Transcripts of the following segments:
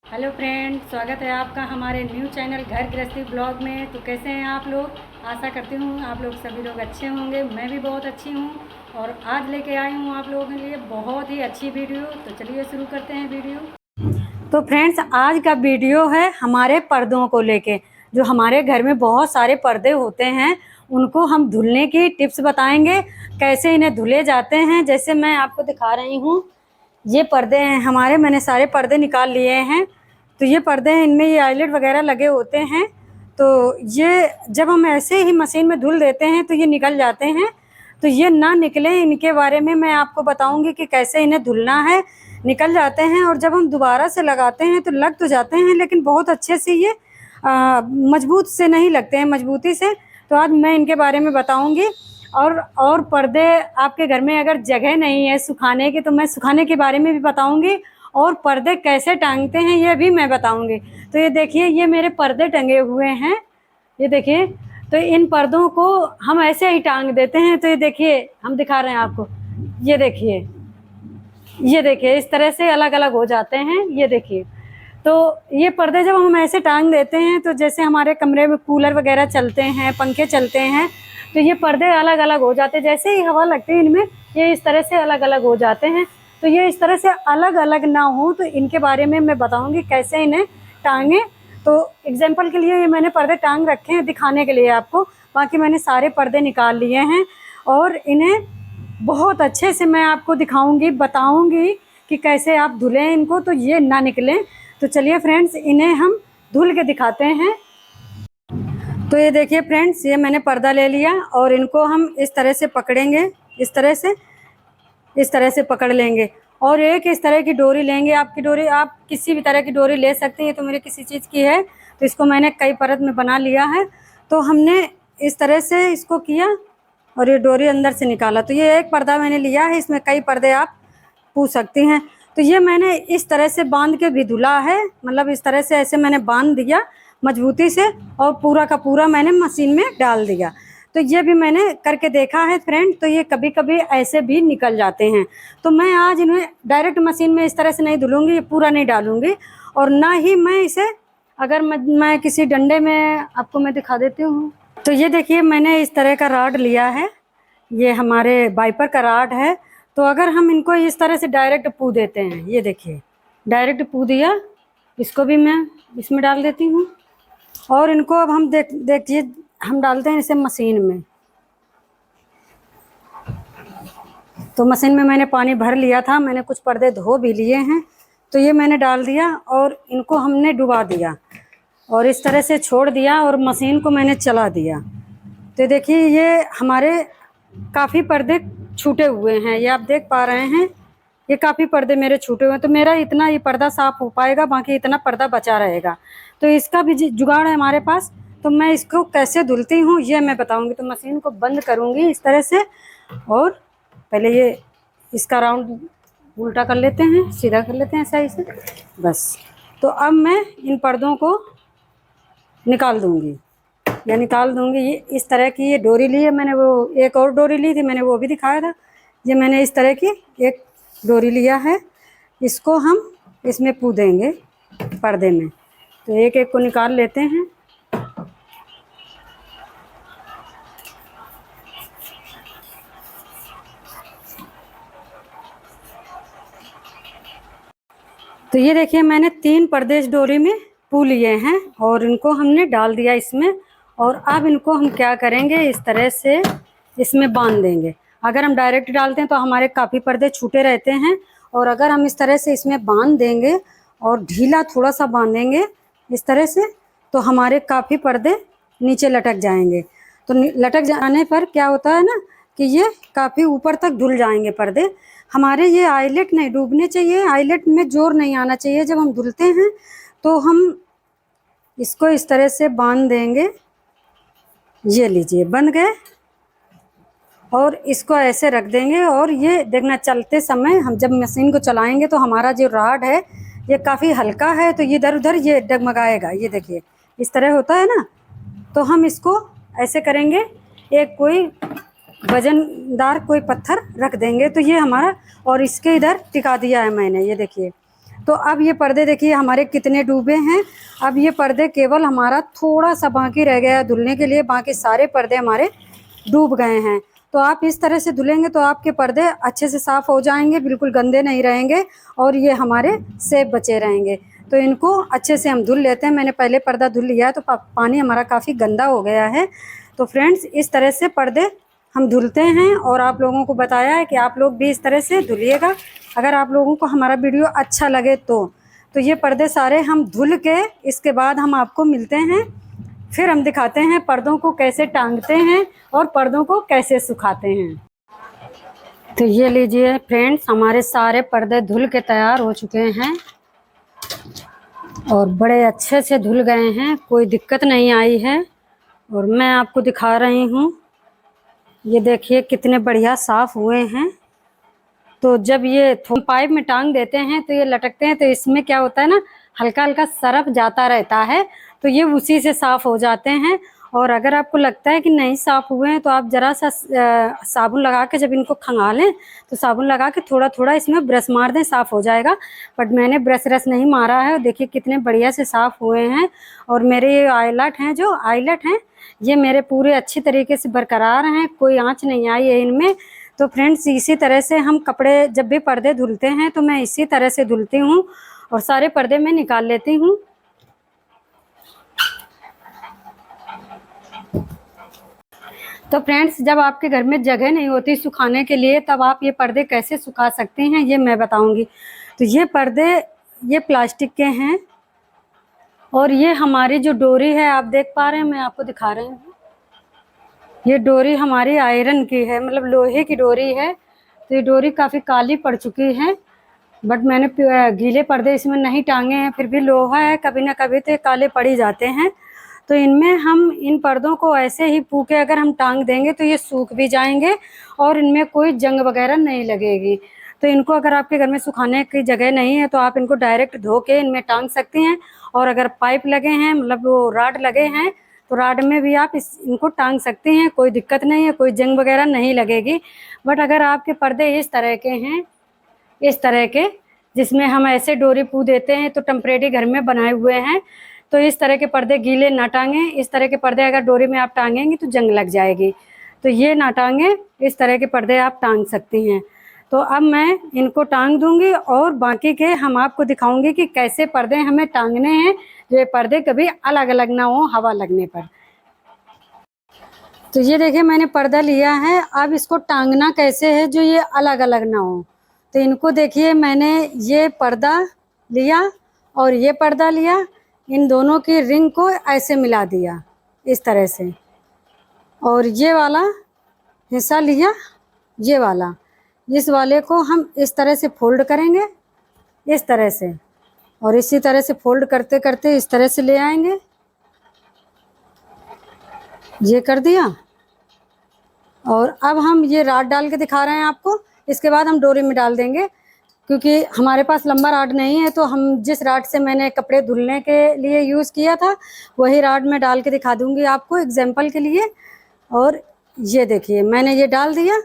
Hello friend, स्वागत है आपका हमारे न्यू चैनल घर गृहस्थी ब्लॉग में। तो कैसे हैं आप लोग? आशा करती हूँ आप लोग सभी लोग अच्छे होंगे। मैं भी बहुत अच्छी हूँ और आज लेके आई हूँ आप लोगों के लिए बहुत ही अच्छी वीडियो। तो चलिए शुरू करते हैं वीडियो। तो फ्रेंड्स, आज का वीडियो है हमारे पर्दों को लेके। जो हमारे घर में बहुत सारे पर्दे होते हैं उनको हम धुलने की टिप्स बताएंगे, कैसे इन्हें धुले जाते हैं। जैसे मैं आपको दिखा रही हूँ, ये पर्दे हैं हमारे, मैंने सारे पर्दे निकाल लिए हैं। तो ये पर्दे हैं, इनमें ये आईलेट वगैरह लगे होते हैं। तो ये जब हम ऐसे ही मशीन में धुल देते हैं तो ये निकल जाते हैं। तो ये ना निकले, इनके बारे में मैं आपको बताऊंगी कि कैसे इन्हें धुलना है। निकल जाते हैं और जब हम दोबारा से लगाते हैं तो लग तो जाते हैं, लेकिन बहुत अच्छे से ये मजबूत से नहीं लगते हैं, मजबूती से। तो आज मैं इनके बारे में बताऊंगी। और पर्दे आपके घर में अगर जगह नहीं है सुखाने की तो मैं सुखाने के बारे में भी बताऊंगी, और पर्दे कैसे टांगते हैं ये भी मैं बताऊंगी। तो ये देखिए, ये मेरे पर्दे टंगे हुए हैं, ये देखिए। तो इन पर्दों को हम ऐसे ही टांग देते हैं। तो ये देखिए, हम दिखा रहे हैं आपको, ये देखिए, ये देखिए, इस तरह से अलग अलग हो जाते हैं, ये देखिए। तो ये पर्दे जब हम ऐसे टांग देते हैं तो जैसे हमारे कमरे में कूलर वगैरह चलते हैं, पंखे चलते हैं, तो ये पर्दे अलग अलग हो जाते हैं। जैसे ही हवा लगती है इनमें, ये इस तरह से अलग अलग हो जाते हैं। तो ये इस तरह से अलग अलग ना हो, तो इनके बारे में मैं बताऊंगी कैसे इन्हें टांगे। तो एग्जाम्पल के लिए ये मैंने पर्दे टांग रखे हैं दिखाने के लिए आपको। बाकी मैंने सारे पर्दे निकाल लिए हैं और इन्हें बहुत अच्छे से मैं आपको दिखाऊंगी, बताऊंगी कि कैसे आप धुलें इनको तो ये ना निकलें। तो चलिए फ्रेंड्स, इन्हें हम धुल के दिखाते हैं। तो ये देखिए फ्रेंड्स, ये मैंने पर्दा ले लिया और इनको हम इस तरह से पकड़ेंगे, इस तरह से पकड़ लेंगे। और एक इस तरह की डोरी लेंगे। आपकी डोरी, आप किसी भी तरह की डोरी ले सकते हैं। तो मेरे किसी चीज़ की है, तो इसको मैंने कई परत में बना लिया है। तो हमने इस तरह से इसको किया और ये डोरी अंदर से निकाला। तो ये एक पर्दा मैंने लिया है, इसमें कई पर्दे आप पूछ सकती हैं। तो ये मैंने इस तरह से बांध के भी धुला है, मतलब इस तरह से ऐसे मैंने बांध दिया मजबूती से, और पूरा का पूरा मैंने मशीन में डाल दिया। तो ये भी मैंने करके देखा है फ्रेंड। तो ये कभी कभी ऐसे भी निकल जाते हैं। तो मैं आज इन्हें डायरेक्ट मशीन में इस तरह से नहीं धुलूँगी, ये पूरा नहीं डालूँगी। और ना ही मैं इसे, अगर मैं किसी डंडे में, आपको मैं दिखा देती हूँ। तो ये देखिए, मैंने इस तरह का रॉड लिया है, ये हमारे वाइपर का रॉड है। तो अगर हम इनको इस तरह से डायरेक्ट पू देते हैं, ये देखिए डायरेक्ट पू दिया, इसको भी मैं इसमें डाल देती हूँ। और इनको अब हम देखिए हम डालते हैं इसे मशीन में। तो मशीन में मैंने पानी भर लिया था, मैंने कुछ पर्दे धो भी लिए हैं। तो ये मैंने डाल दिया और इनको हमने डुबा दिया और इस तरह से छोड़ दिया और मशीन को मैंने चला दिया। तो देखिए, ये हमारे काफ़ी पर्दे छूटे हुए हैं, ये आप देख पा रहे हैं। ये काफ़ी पर्दे मेरे छूटे हुए हैं। तो मेरा इतना ही पर्दा साफ हो पाएगा, बाकी इतना पर्दा बचा रहेगा। तो इसका भी जुगाड़ है हमारे पास। तो मैं इसको कैसे धुलती हूँ ये मैं बताऊंगी। तो मशीन को बंद करूंगी इस तरह से, और पहले ये इसका राउंड उल्टा कर लेते हैं, सीधा कर लेते हैं सही से, बस। तो अब मैं इन पर्दों को निकाल दूंगी या निकाल दूंगी। ये इस तरह की ये डोरी ली है मैंने, वो एक और डोरी ली थी मैंने, वो भी दिखाया था। ये मैंने इस तरह की एक डोरी लिया है, इसको हम इसमें पू देंगे पर्दे में। तो एक एक को निकाल लेते हैं। तो ये देखिए, मैंने 3 पर्दे इस डोरी में पू लिए हैं और इनको हमने डाल दिया इसमें। और अब इनको हम क्या करेंगे, इस तरह से इसमें बांध देंगे। अगर हम डायरेक्ट डालते हैं तो हमारे काफ़ी पर्दे छूटे रहते हैं, और अगर हम इस तरह से इसमें बांध देंगे और ढीला थोड़ा सा बांधेंगे इस तरह से, तो हमारे काफ़ी पर्दे नीचे लटक जाएंगे। तो लटक जाने पर क्या होता है ना, कि ये काफ़ी ऊपर तक धुल जाएंगे पर्दे हमारे। ये आईलेट नहीं डूबने चाहिए, आईलेट में जोर नहीं आना चाहिए जब हम धुलते हैं। तो हम इसको इस तरह से बांध देंगे, ये लीजिए बंध गए। और इसको ऐसे रख देंगे, और ये देखना चलते समय हम जब मशीन को चलाएंगे तो हमारा जो रॉड है ये काफ़ी हल्का है, तो ये इधर उधर ये डगमगाएगा। ये देखिए इस तरह होता है ना। तो हम इसको ऐसे करेंगे, एक कोई वजनदार कोई पत्थर रख देंगे तो ये हमारा, और इसके इधर टिका दिया है मैंने, ये देखिए। तो अब ये पर्दे देखिए हमारे कितने डूबे हैं। अब ये पर्दे केवल हमारा थोड़ा सा बाकी रह गया है धुलने के लिए, बाकी सारे पर्दे हमारे डूब गए हैं। तो आप इस तरह से धुलेंगे तो आपके पर्दे अच्छे से साफ़ हो जाएंगे, बिल्कुल गंदे नहीं रहेंगे और ये हमारे सेफ बचे रहेंगे। तो इनको अच्छे से हम धुल लेते हैं। मैंने पहले पर्दा धुल लिया है तो पानी हमारा काफ़ी गंदा हो गया है। तो फ्रेंड्स इस तरह से पर्दे हम धुलते हैं और आप लोगों को बताया है कि आप लोग भी इस तरह से धुलिएगा। अगर आप लोगों को हमारा वीडियो अच्छा लगे तो ये पर्दे सारे हम धुल के इसके बाद हम आपको मिलते हैं, फिर हम दिखाते हैं पर्दों को कैसे टांगते हैं और पर्दों को कैसे सुखाते हैं। तो ये लीजिए फ्रेंड्स, हमारे सारे पर्दे धुल के तैयार हो चुके हैं और बड़े अच्छे से धुल गए हैं, कोई दिक्कत नहीं आई है। और मैं आपको दिखा रही हूँ, ये देखिए कितने बढ़िया साफ़ हुए हैं। तो जब ये पाइप में टांग देते हैं तो ये लटकते हैं, तो इसमें क्या होता है ना, हल्का हल्का सरफ जाता रहता है, तो ये उसी से साफ़ हो जाते हैं। और अगर आपको लगता है कि नहीं साफ़ हुए हैं तो आप ज़रा सा साबुन लगा के जब इनको खंगालें तो साबुन लगा के थोड़ा थोड़ा इसमें ब्रश मार दें, साफ़ हो जाएगा। बट मैंने ब्रश नहीं मारा है, देखिए कितने बढ़िया से साफ़ हुए हैं। और मेरे ये आइलेट हैं, जो आइलेट हैं ये मेरे पूरे अच्छी तरीके से बरकरार हैं, कोई आँच नहीं आई है इनमें। तो फ्रेंड्स इसी तरह से हम कपड़े जब भी पर्दे धुलते हैं तो मैं इसी तरह से धुलती हूँ और सारे पर्दे मैं निकाल लेती हूँ। तो फ्रेंड्स जब आपके घर में जगह नहीं होती सुखाने के लिए तब आप ये पर्दे कैसे सुखा सकते हैं ये मैं बताऊंगी। तो ये पर्दे ये प्लास्टिक के हैं और ये हमारी जो डोरी है आप देख पा रहे हैं, मैं आपको दिखा रही हूँ। ये डोरी हमारी आयरन की है, मतलब लोहे की डोरी है। तो ये डोरी काफ़ी काली पड़ चुकी है, बट मैंने गीले पर्दे इसमें नहीं टांगे हैं, फिर भी लोहा है, कभी ना कभी तो काले पड़ ही जाते हैं। तो इनमें हम इन पर्दों को ऐसे ही पूके अगर हम टांग देंगे तो ये सूख भी जाएंगे और इनमें कोई जंग वगैरह नहीं लगेगी। तो इनको अगर आपके घर में सुखाने की जगह नहीं है तो आप इनको डायरेक्ट धो के इनमें टांग सकते हैं। और अगर पाइप लगे हैं, मतलब वो राड लगे हैं, तो राड में भी आप इनको टांग सकते हैं, कोई दिक्कत नहीं है, कोई जंग वगैरह नहीं लगेगी। बट अगर आपके पर्दे इस तरह के हैं, इस तरह के जिसमें हम ऐसे डोरी पू देते हैं तो टेम्परेरी घर में बनाए हुए हैं, तो इस तरह के पर्दे गीले ना टांगें। इस तरह के पर्दे अगर डोरी में आप टांगेंगे तो जंग लग जाएगी, तो ये ना टांगें, इस तरह के पर्दे आप टांग सकती हैं। तो अब मैं इनको टांग दूंगी और बाकी के हम आपको दिखाऊंगी कि कैसे पर्दे हमें टांगने हैं, जो ये पर्दे कभी अलग अलग ना हो हवा लगने पर। तो ये देखिए मैंने पर्दा लिया है, अब इसको टांगना कैसे है जो ये अलग अलग ना हो। तो इनको देखिए मैंने ये पर्दा लिया और ये पर्दा लिया, इन दोनों की रिंग को ऐसे मिला दिया इस तरह से, और ये वाला हिस्सा लिया, ये वाला, इस वाले को हम इस तरह से फोल्ड करेंगे, इस तरह से, और इसी तरह से फोल्ड करते करते इस तरह से ले आएंगे। ये कर दिया और अब हम ये राड डाल के दिखा रहे हैं आपको। इसके बाद हम डोरी में डाल देंगे, क्योंकि हमारे पास लंबा राड नहीं है, तो हम जिस राड से मैंने कपड़े धुलने के लिए यूज़ किया था वही राड में डाल के दिखा दूंगी आपको एग्जाम्पल के लिए। और ये देखिए मैंने ये डाल दिया,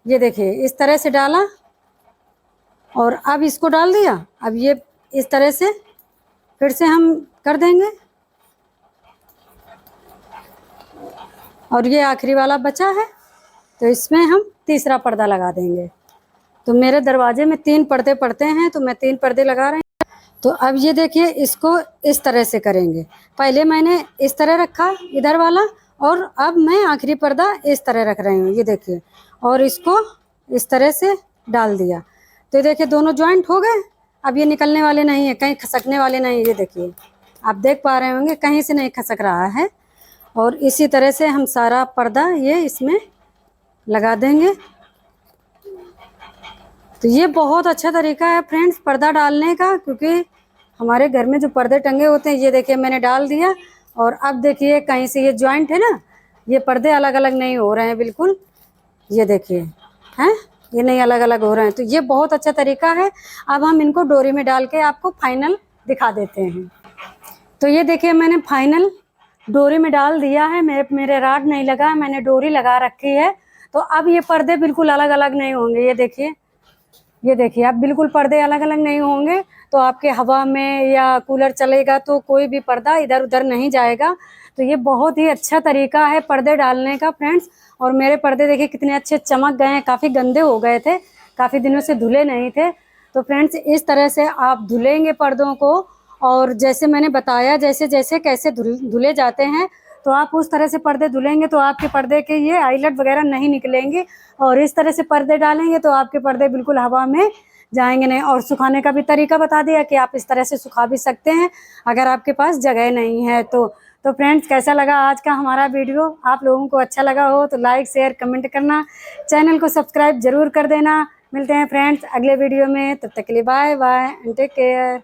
ये देखिए इस तरह से डाला और अब इसको डाल दिया। अब ये इस तरह से फिर से हम कर देंगे और ये आखिरी वाला बचा है, तो इसमें हम तीसरा पर्दा लगा देंगे। तो मेरे दरवाजे में 3 पर्दे पड़ते हैं, तो मैं 3 पर्दे लगा रहे हैं। तो अब ये देखिए इसको इस तरह से करेंगे, पहले मैंने इस तरह रखा इधर वाला और अब मैं आखिरी पर्दा इस तरह रख रही हूँ, ये देखिए, और इसको इस तरह से डाल दिया। तो देखिए दोनों जॉइंट हो गए, अब ये निकलने वाले नहीं है, कहीं खसकने वाले नहीं, ये देखिए आप देख पा रहे होंगे कहीं से नहीं खसक रहा है। और इसी तरह से हम सारा पर्दा ये इसमें लगा देंगे। तो ये बहुत अच्छा तरीका है फ्रेंड्स पर्दा डालने का, क्योंकि हमारे घर में जो पर्दे टंगे होते हैं, ये देखिए मैंने डाल दिया और अब देखिए कहीं से ये जॉइंट है ना, ये पर्दे अलग अलग नहीं हो रहे हैं बिल्कुल, ये देखिए हैं, ये नहीं अलग अलग हो रहे हैं। तो ये बहुत अच्छा तरीका है। अब हम इनको डोरी में डाल के आपको फाइनल दिखा देते हैं। तो ये देखिए मैंने फाइनल डोरी में डाल दिया है, मेरे राड नहीं लगा, मैंने डोरी लगा रखी है। तो अब ये पर्दे बिल्कुल अलग अलग नहीं होंगे, ये देखिए अब बिल्कुल पर्दे अलग अलग नहीं होंगे। तो आपके हवा में या कूलर चलेगा तो कोई भी पर्दा इधर उधर नहीं जाएगा। तो ये बहुत ही अच्छा तरीका है पर्दे डालने का फ्रेंड्स। और मेरे पर्दे देखिए कितने अच्छे चमक गए हैं, काफ़ी गंदे हो गए थे, काफ़ी दिनों से धुले नहीं थे। तो फ्रेंड्स इस तरह से आप धुलेंगे पर्दों को, और जैसे मैंने बताया जैसे जैसे कैसे धुले जाते हैं तो आप उस तरह से पर्दे धुलेंगे तो आपके पर्दे के ये आईलेट वगैरह नहीं निकलेंगे। और इस तरह से पर्दे डालेंगे तो आपके पर्दे बिल्कुल हवा में जाएंगे नहीं। और सुखाने का भी तरीका बता दिया कि आप इस तरह से सुखा भी सकते हैं अगर आपके पास जगह नहीं है तो। फ्रेंड्स कैसा लगा आज का हमारा वीडियो? आप लोगों को अच्छा लगा हो तो लाइक शेयर कमेंट करना, चैनल को सब्सक्राइब जरूर कर देना। मिलते हैं फ्रेंड्स अगले वीडियो में, तब तक के लिए bye bye and take care.